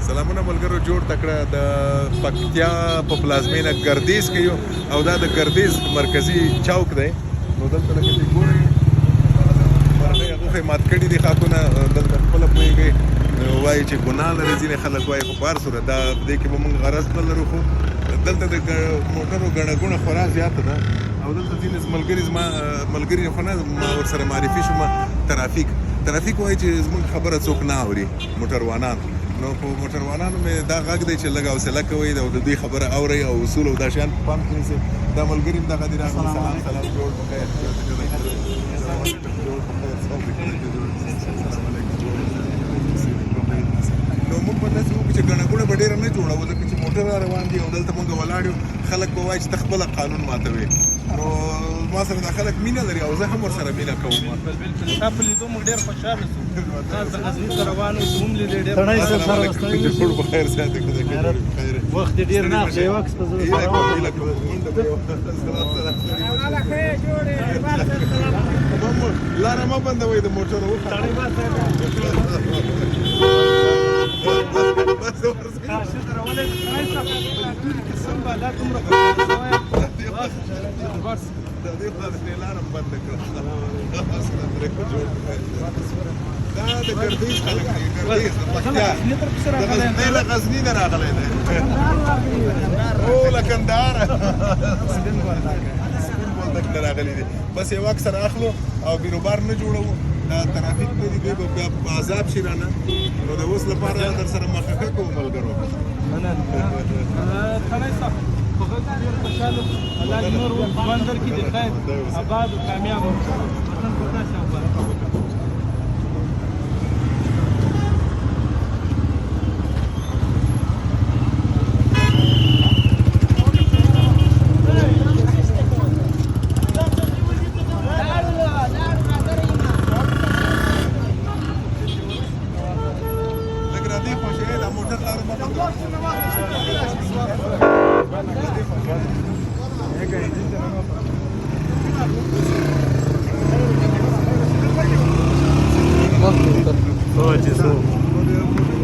سلامونه ملګرو جوړ تکړه د پکتیا په پلازمینه ګردیز کې یو او دا د ګردیز مرکزی چوک دی نو دلته لکه چې ګورئ مرغۍ هغوی مات کړي دي خاکونه دلته خپله پوهېږئ وایي چې ګناه لري ځینې خلک وایي خو په هر صورت دا دې کې به موږ غرض نه لرو خو دلته د موټرو ګڼه ګوڼه خورا زیاته ده او دلته ځینې ملګري زما ملګري خو نه ما ورسره معرفي شوم ترافیک وایي چې زموږ خبره څوک نه اوري موټروانان نو په موټروانانو مې دا غږ دی چې لږ حوصله کوئ او د دوی خبره اورئ او اصول او دا شیان په پام کې نیسئ دا ملګري هم دغه دي راغلي سلام جوړ په خیر نو موږ به داسې وکړو چې ګڼه ګوڼه به ډېره نه جوړوو ځکه چې موټر را روان دي او دلته موږ ولاړ یو خلک به وایي چې ته خپله قانون ماتوې نو ما سره دا خلک مینه لري او زه هم ورسره مینه کوم بالکل ستا په لیدو موږ ډېر خوشحاله شو تاسو د غزني ته روان وو هم لیدې ډېر ټول په خیر ساتي وخت ډېر نه اخلي یو عکس ته زه لاره مه بندوئ د موټرو دا د ګردیز خلک دي ګردیز د پکتیا د غزني نه راغلی دی او له کندهار سپین بولدک نه راغلی دی بس یو عکس سره اخلو او بیروبار نه جوړوو دا ترافیک نه دي دوی به بیا عذاب شي رانه نو د اوس لپاره در سره مخکې کوو ملګرو ډېر خوشحاله الله دې نور ژوند درکړي د خیر آباد او کامیاب وطن په تاسې آباد Oh, Jesus.